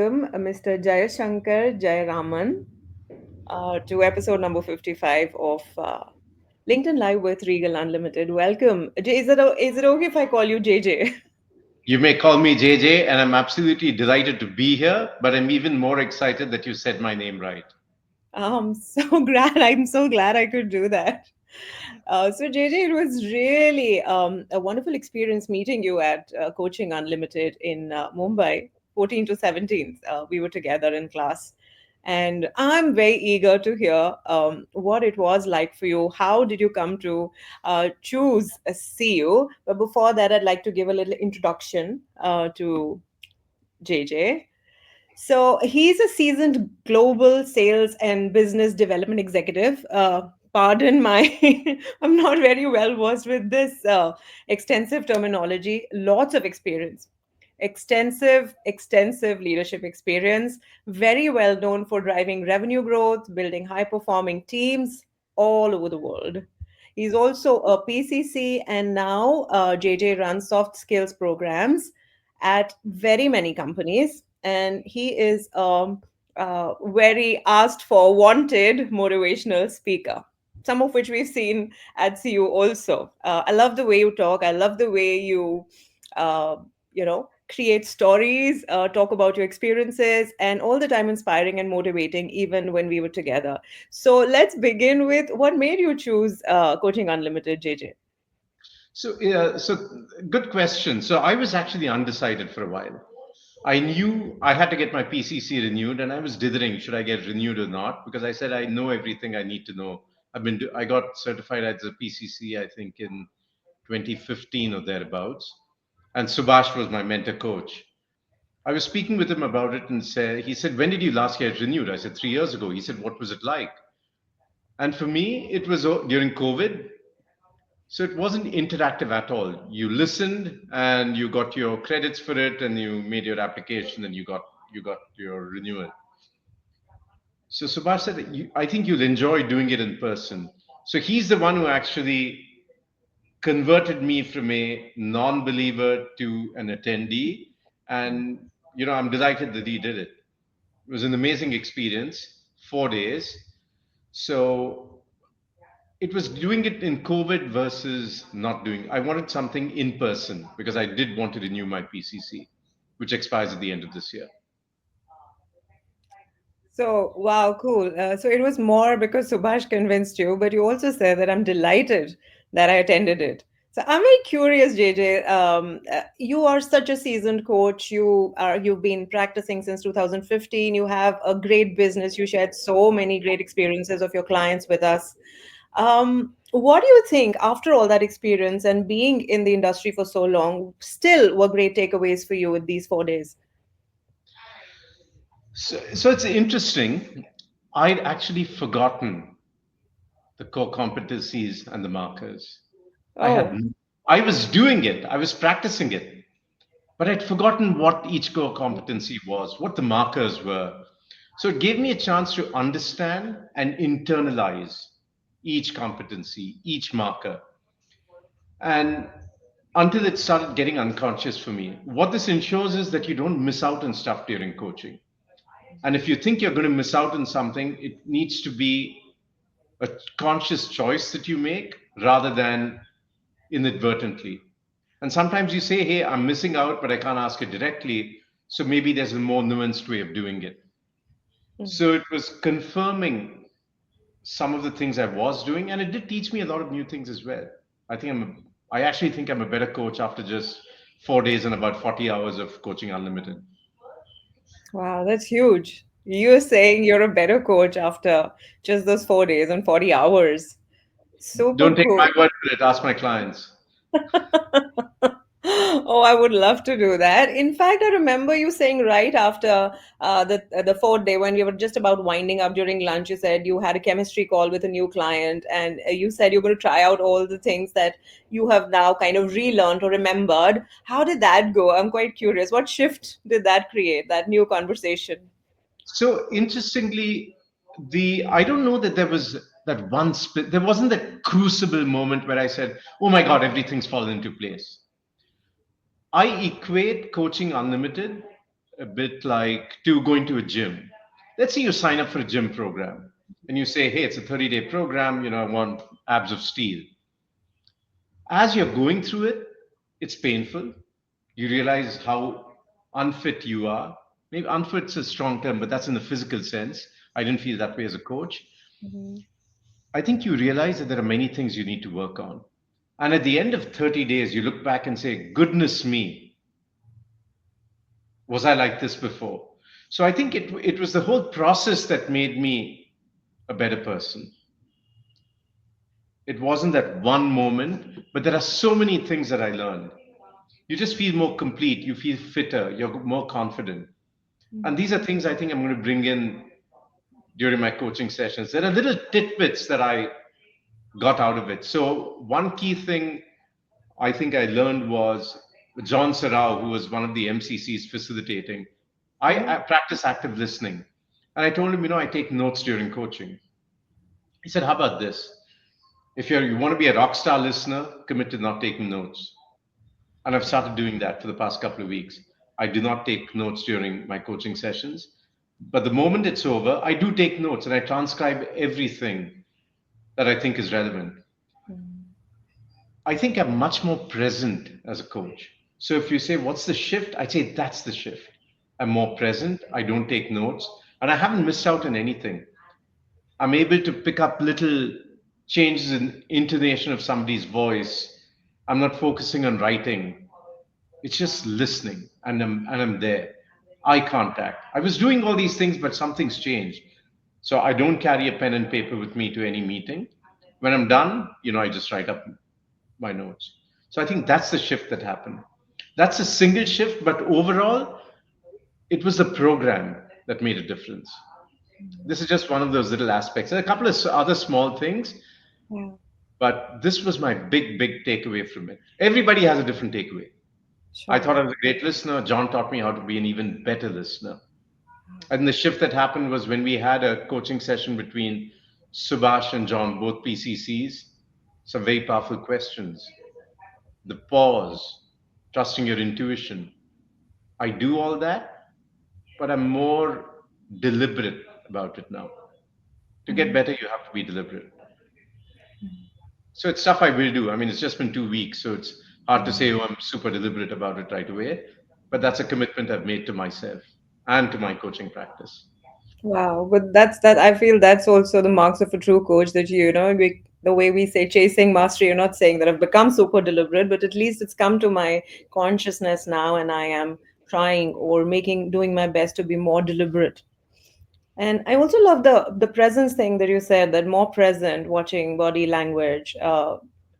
welcome Mr. Jayashankar Jayaraman to episode number 55 of LinkedIn Live with Regal Unlimited. Welcome. Is it okay if I call you JJ? You may call me JJ, and I'm absolutely delighted to be here, but I'm even more excited that you said my name right. I'm so glad I could do that. So JJ, it was really a wonderful experience meeting you at Coaching Unlimited in Mumbai, 14 to 17th. We were together in class. And I'm very eager to hear what it was like for you. How did you come to choose a CU? But before that, I'd like to give a little introduction to JJ. So he's a seasoned global sales and business development executive. Pardon my, I'm not very well versed with this extensive terminology. Lots of experience, extensive leadership experience. Very well known for driving revenue growth, building high performing teams all over the world. He's also a PCC, and now JJ runs soft skills programs at very many companies, and he is very asked for, wanted motivational speaker. Some of which we've seen at CU also. I love the way you talk. I love the way you, uh, create stories, talk about your experiences, and all the time inspiring and motivating, even when we were together. So let's begin with what made you choose Coaching Unlimited, JJ. So good question. So I was actually undecided for a while. I knew I had to get my PCC renewed, and I was dithering should I get renewed or not because I said I know everything I need to know. I got certified as a PCC I think in 2015 or thereabouts, and Subhash was my mentor coach. I was speaking with him about it, and he said, "When did you last get renewed?" I said, "3 years ago." He said, "What was it like?" And for me, it was during COVID. So it wasn't interactive at all. You listened and you got your credits for it and you made your application and you got your renewal. So Subhash said, I think you'll enjoy doing it in person. So he's the one who actually converted me from a non-believer to an attendee. And, I'm delighted that he did it. It was an amazing experience, 4 days. So it was doing it in COVID versus not doing. I wanted something in person because I did want to renew my PCC, which expires at the end of this year. So, wow, cool. So it was more because Subhash convinced you, but you also said that I'm delighted that I attended it. So I'm very curious, JJ. You are such a seasoned coach. You've been practicing since 2015. You have a great business. You shared so many great experiences of your clients with us. What do you think after all that experience and being in the industry for so long, still were great takeaways for you with these 4 days? So it's interesting. I'd actually forgotten the core competencies and the markers. I had, Oh. I was doing it. I was practicing it, but I'd forgotten what each core competency was, what the markers were. So it gave me a chance to understand and internalize each competency, each marker. And until it started getting unconscious for me, what this ensures is that you don't miss out on stuff during coaching. And if you think you're going to miss out on something, it needs to be a conscious choice that you make rather than inadvertently. And sometimes you say, hey, I'm missing out, but I can't ask it directly. So maybe there's a more nuanced way of doing it. So it was confirming some of the things I was doing, and it did teach me a lot of new things as well. I actually think I'm a better coach after just 4 days and about 40 hours of coaching unlimited. Wow, that's huge. You're saying you're a better coach after just those 4 days and 40 hours. Super Don't take cool. my word for it, ask my clients. Oh, I would love to do that. In fact, I remember you saying right after the fourth day when we were just about winding up during lunch, you said you had a chemistry call with a new client, and you said you're going to try out all the things that you have now kind of relearned or remembered. How did that go? I'm quite curious. What shift did that create, that new conversation? So interestingly, the I don't know that there was that one split. There wasn't that crucible moment where I said, "Oh my God, everything's fallen into place." I equate coaching unlimited a bit like to going to a gym. Let's say you sign up for a gym program and you say, hey, it's a 30-day program, I want abs of steel. As you're going through it, it's painful. You realize how unfit you are. Maybe unfit's a strong term, but that's in the physical sense. I didn't feel that way as a coach. Mhm. I think you realize that there are many things you need to work on. And at the end of 30 days, you look back and say, goodness me, was I like this before? So I think it was the whole process that made me a better person. It wasn't that one moment, but there are so many things that I learned. You just feel more complete, you feel fitter, you're more confident. And these are things I think I'm going to bring in during my coaching sessions. There are little tidbits that I got out of it. So, one key thing I think I learned was 𝗀𝘁cie𝗿𝗶𝗲𝘀, who was one of the MCCs facilitating. I Oh. practice active listening. And I told him, I take notes during coaching. He said, how about this? If you want to be a rock star listener, commit to not taking notes. And I've started doing that for the past couple of weeks. I do not take notes during my coaching sessions. But the moment it's over, I do take notes and I transcribe everything that I think is relevant. Mhm. I think I'm much more present as a coach. So if you say, what's the shift? I say, that's the shift. I'm more present. I don't take notes. And I haven't missed out on anything. I'm able to pick up little changes in intonation of somebody's voice. I'm not focusing on writing. It's just listening, and I'm there. Eye contact. I was doing all these things, but something's changed. So I don't carry a pen and paper with me to any meeting. When I'm done, I just write up my notes. So I think that's the shift that happened. That's a single shift, but overall, it was the program that made a difference. This is just one of those little aspects. And a couple of other small things, Yeah, but this was my big, big takeaway from it. Everybody has a different takeaway. I thought sure. I was a great listener. John taught me how to be an even better listener. And the shift that happened was when we had a coaching session between Subhash and John, both PCCs. Some very powerful questions. The pause, trusting your intuition. I do all that, but I'm more deliberate about it now. To get Mhm. better, you have to be deliberate. So it's stuff I will do. I mean, it's just been 2 weeks, so it's hard to say, oh, I'm super deliberate about it right away. But that's a commitment I've made to myself and to my coaching practice. Wow, but that I feel that's also the marks of a true coach that the way we say chasing mastery, you're not saying that I've become super deliberate, but at least it's come to my consciousness now and I am trying or doing my best to be more deliberate. And I also love the presence thing that you said, that more present, watching body language.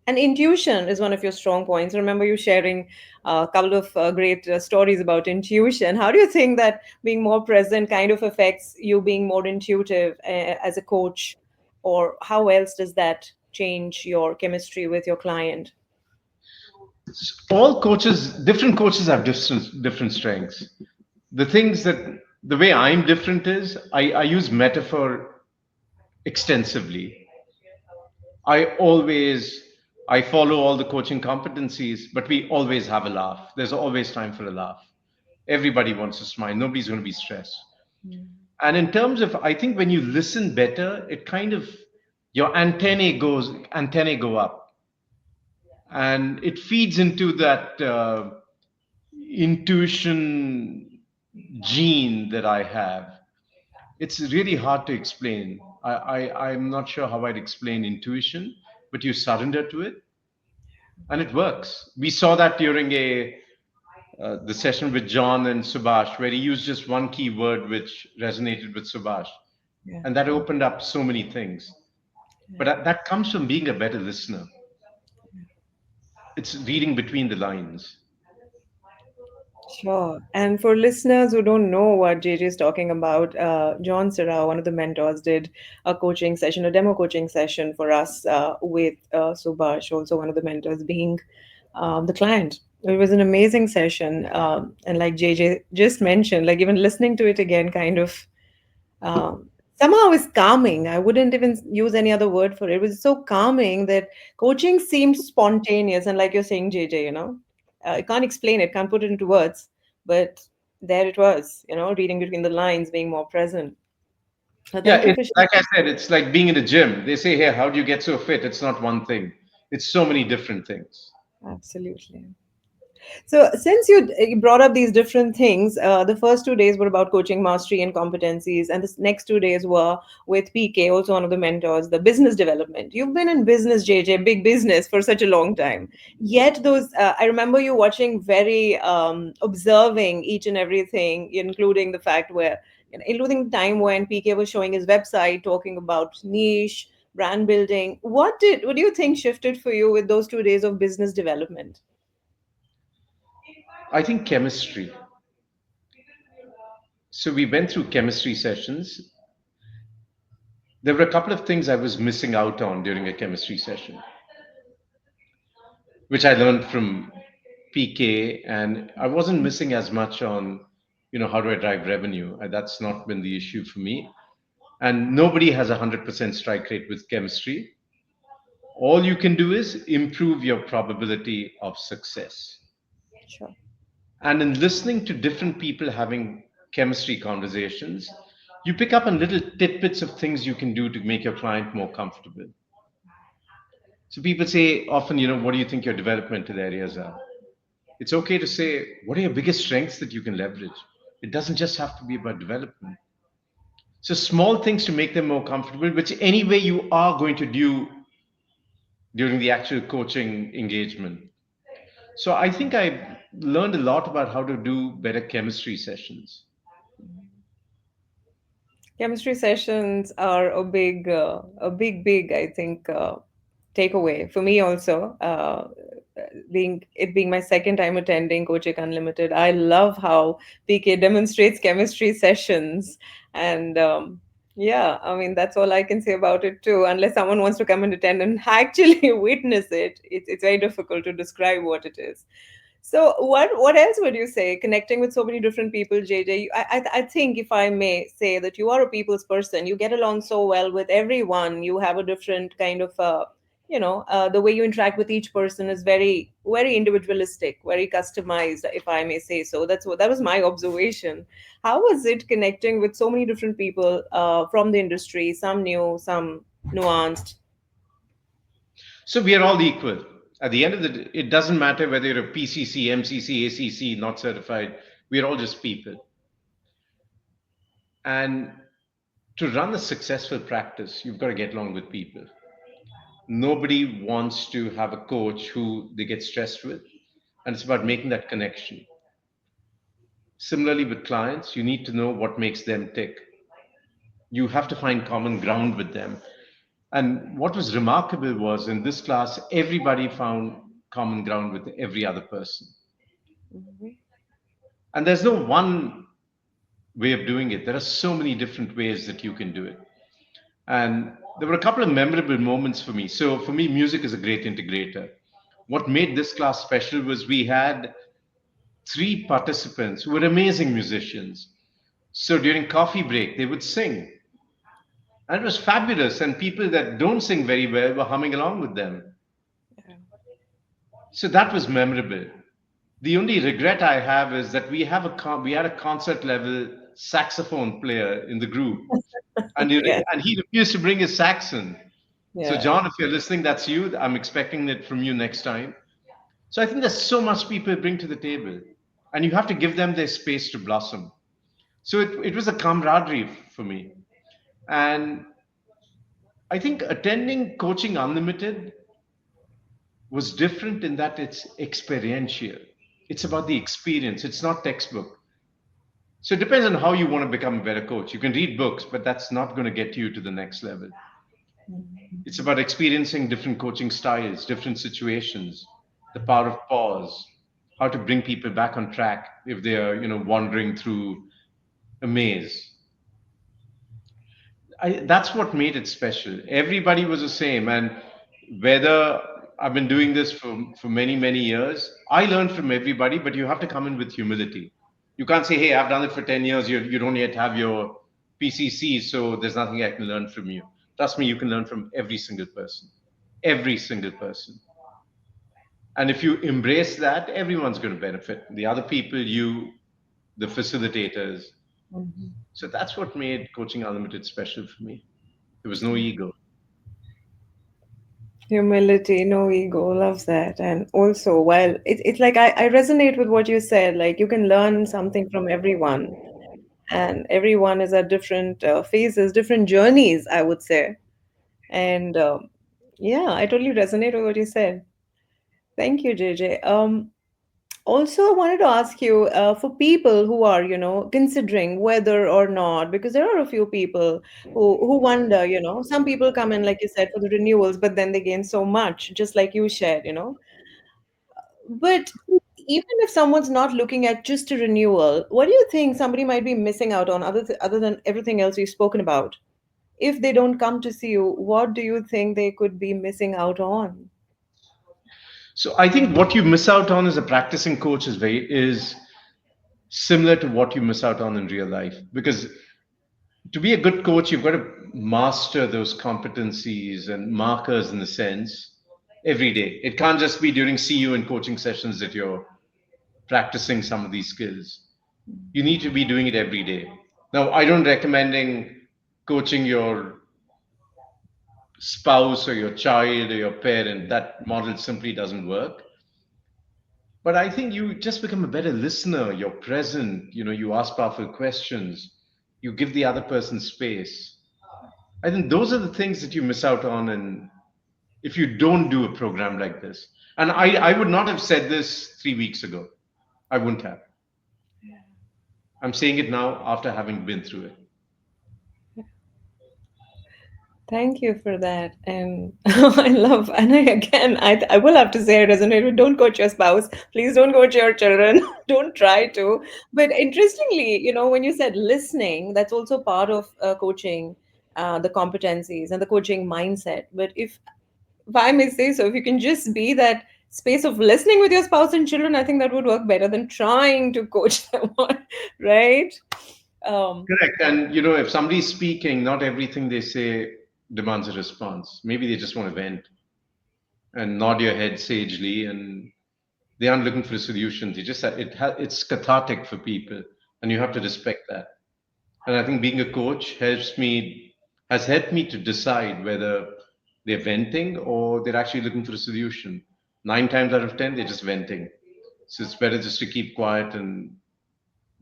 And intuition is one of your strong points. I remember you sharing a couple of great stories about intuition. How do you think that being more present kind of affects you being more intuitive as a coach? Or how else does that change your chemistry with your client? All coaches, different coaches have different strengths. The way I'm different is I use metaphor extensively. I always I follow all the coaching competencies, but we always have a laugh. There's always time for a laugh. Everybody wants to smile. Nobody's going to be stressed. And in terms of, I think when you listen better, it kind of your antennae go up, and it feeds into that intuition gene that I have. It's really hard to explain. I'm not sure how I'd explain intuition, but you surrender to it and it works. We saw that during the session with John and Subhash, where he used just one key word which resonated with Subhash, Yeah. and that opened up so many things. But that comes from being a better listener. It's reading between the lines. Sure. And for listeners who don't know what JJ is talking about, John Sirrah, one of the mentors, did a coaching session, a demo coaching session for us with Subhash, also one of the mentors, being the client. It was an amazing session. And like JJ just mentioned, like even listening to it again kind of um, somehow is calming. I wouldn't even use any other word for it. It was so calming that coaching seemed spontaneous. And like you're saying, JJ, I can't explain it, can't put it into words, but there it was, reading between the lines, being more present. So Yeah, thank you it's for like sharing. I said, it's like being in a gym. They say, "Hey, how do you get so fit?" It's not one thing. It's so many different things. Absolutely. So, since you brought up these different things, the first 2 days were about coaching mastery and competencies, and the next 2 days were with PK, also one of the mentors, the business development. You've been in business, JJ, big business for such a long time. Yet, I remember you watching very observing each and everything, including the fact where, including the time when PK was showing his website, talking about niche, brand building. What do you think shifted for you with those 2 days of business development? I think chemistry. So we went through chemistry sessions. There were a couple of things I was missing out on during a chemistry session, which I learned from PK, and I wasn't missing as much on, how do I drive revenue? That's not been the issue for me. And nobody has a 100% strike rate with chemistry. All you can do is improve your probability of success. Sure. And in listening to different people having chemistry conversations, you pick up on little tidbits of things you can do to make your client more comfortable. So people say often, what do you think your developmental areas are? It's okay to say, what are your biggest strengths that you can leverage? It doesn't just have to be about development. So small things to make them more comfortable, which anyway you are going to do during the actual coaching engagement. So I think I learned a lot about how to do better chemistry sessions. Chemistry sessions are a big, I think, takeaway for me also. Being my second time attending Coaching Unlimited, I love how PK demonstrates chemistry sessions, and yeah, I mean that's all I can say about it too. Unless someone wants to come and attend and actually witness it, it's very difficult to describe what it is. So what else would you say? Connecting with so many different people, JJ. I think if I may say that you are a people's person. You get along so well with everyone. You have a different kind of the way you interact with each person is very very individualistic, very customized, if I may say so. That was my observation. How was it connecting with so many different people from the industry? Some new, some nuanced. So we are all equal. At the end of the day, it doesn't matter whether you're a PCC, MCC, ACC, not certified. We are all just people. And to run a successful practice, you've got to get along with people. Nobody wants to have a coach who they get stressed with. And it's about making that connection. Similarly, with clients, you need to know what makes them tick. You have to find common ground with them. And what was remarkable was in this class, everybody found common ground with every other person. Mhm. And there's no one way of doing it. There are so many different ways that you can do it. And there were a couple of memorable moments for me. So for me, music is a great integrator. What made this class special was we had three participants who were amazing musicians. So during coffee break, they would sing. And it was fabulous. And people that don't sing very well were humming along with them. Yeah. So that was memorable. The only regret I have is that we had a concert level saxophone player in the group, and Yes. he refused to bring his sax in. So Yeah. John, if you're listening, that's you. I'm expecting it from you next time. So I think there's so much people bring to the table, and you have to give them their space to blossom. So it was a camaraderie for me, and I think attending Coaching Unlimited was different in that it's experiential. It's about the experience. It's not textbook. So it depends on how you want to become a better coach. You can read books, but that's not going to get you to the next level. It's about experiencing different coaching styles, different situations, the power of pause, how to bring people back on track if they are, wandering through a maze. That's what made it special. Everybody was the same, and whether I've been doing this for many many years, I learned from everybody. But you have to come in with humility. You can't say, "Hey, I've done it for 10 years. You don't yet have your PCC, so there's nothing I can learn from you." Trust me, you can learn from every single person. And if you embrace that, everyone's going to benefit. The other people, the facilitators. Mhm. So that's what made Coaching Unlimited special for me. There was no ego. Humility, no ego, loves that. And also, while it's like I resonate with what you said, like you can learn something from everyone, and everyone is at different phases, different journeys, I would say. And yeah, I totally resonate with what you said. Thank you, JJ. Also, I wanted to ask you for people who are, considering whether or not, because there are a few people who wonder, some people come in, like you said, for the renewals, but then they gain so much, just like you shared. But even if someone's not looking at just a renewal, what do you think somebody might be missing out on other than everything else we've spoken about? If they don't come to see you, what do you think they could be missing out on? So I think what you miss out on as a practicing coach is similar to what you miss out on in real life. Because to be a good coach, you've got to master those competencies and markers in the sense every day. It can't just be during CU and coaching sessions that you're practicing some of these skills. You need to be doing it every day. Now, I don't recommending coaching your spouse or your child or your parent. That model simply doesn't work. But I think you just become a better listener. You're present. You ask powerful questions. You give the other person space. I think those are the things that you miss out on, and if you don't do a program like this. And I would not have said this 3 weeks ago. I wouldn't have. I'm saying it now after having been through it. Thank you for that. And I love, and I will have to say I resonate with don't coach your spouse. Please don't coach your children. Don't try to. But interestingly, when you said listening, that's also part of coaching, the competencies and the coaching mindset. But if I may say so, if you can just be that space of listening with your spouse and children, I think that would work better than trying to coach them on, right? Um, Correct. And if somebody's speaking, not everything they say demands a response. Maybe they just want to vent and nod your head sagely, and they aren't looking for a solution. They just it's cathartic for people, and you have to respect that. And I think being a coach has helped me to decide whether they're venting or they're actually looking for a solution. 9 times out of 10, they're just venting. So it's better just to keep quiet and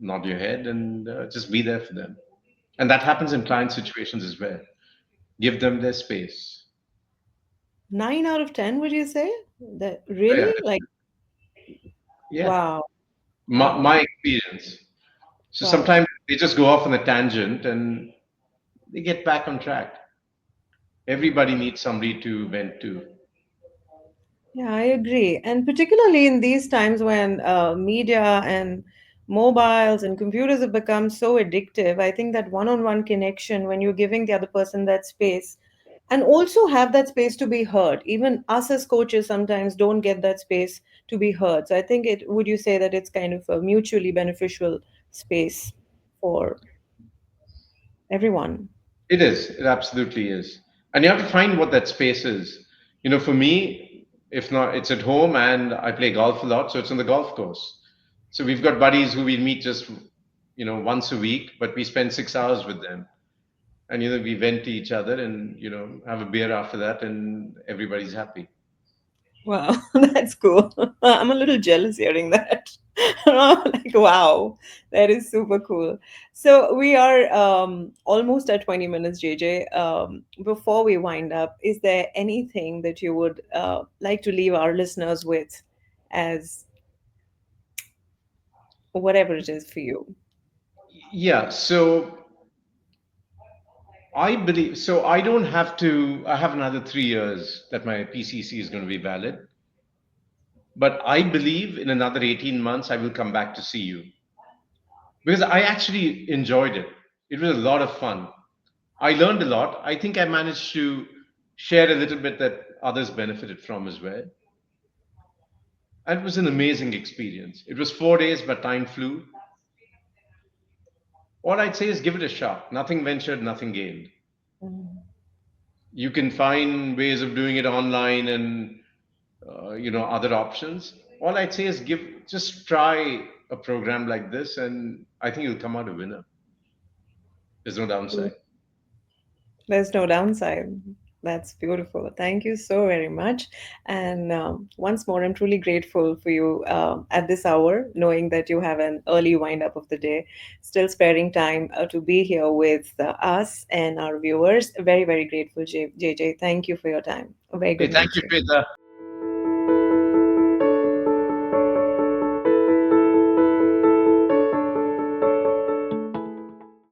nod your head and just be there for them. And that happens in client situations as well. Give them their space. 9 out of 10, would you say? That Oh, yeah, really? Like, yeah. wow, My wow, experience. So wow. sometimes they just go off on a tangent and they get back on track. Everybody needs somebody to vent to. Yeah, I agree. And particularly in these times when media and mobiles and computers have become so addictive, I think that one-on-one connection, when you're giving the other person that space, and also have that space to be heard. Even us as coaches sometimes don't get that space to be heard. So I think would you say that it's kind of a mutually beneficial space for everyone? It is. It absolutely is. And you have to find what that space is. For me, if not, it's at home and I play golf a lot, so it's on the golf course. So we've got buddies who we meet just, once a week, but we spend 6 hours with them. And, we vent to each other and, have a beer after that and everybody's happy. Wow, that's cool. I'm a little jealous hearing that. Like, wow, that is super cool. So we are almost at 20 minutes, JJ. Before we wind up, is there anything that you would like to leave our listeners with as whatever it is for you? Yeah. So I believe, so I have another 3 years that my PCC is going to be valid. But I believe in another 18 months, I will come back to see you because I actually enjoyed it. It was a lot of fun. I learned a lot. I think I managed to share a little bit that others benefited from as well. And it was an amazing experience. It was 4 days, but time flew. All I'd say is give it a shot. Nothing ventured, nothing gained. Mm. You can find ways of doing it online and other options. All I'd say is just try. a program like this, and I think you'll come out a winner. There's no downside. There's no downside. That's beautiful. Thank you so very much. And once more, I'm truly grateful for you at this hour, knowing that you have an early wind up of the day, still sparing time to be here with us and our viewers. Very, very grateful, JJ. Thank you for your time. A very Hey, good thank night you, to you. Shweta.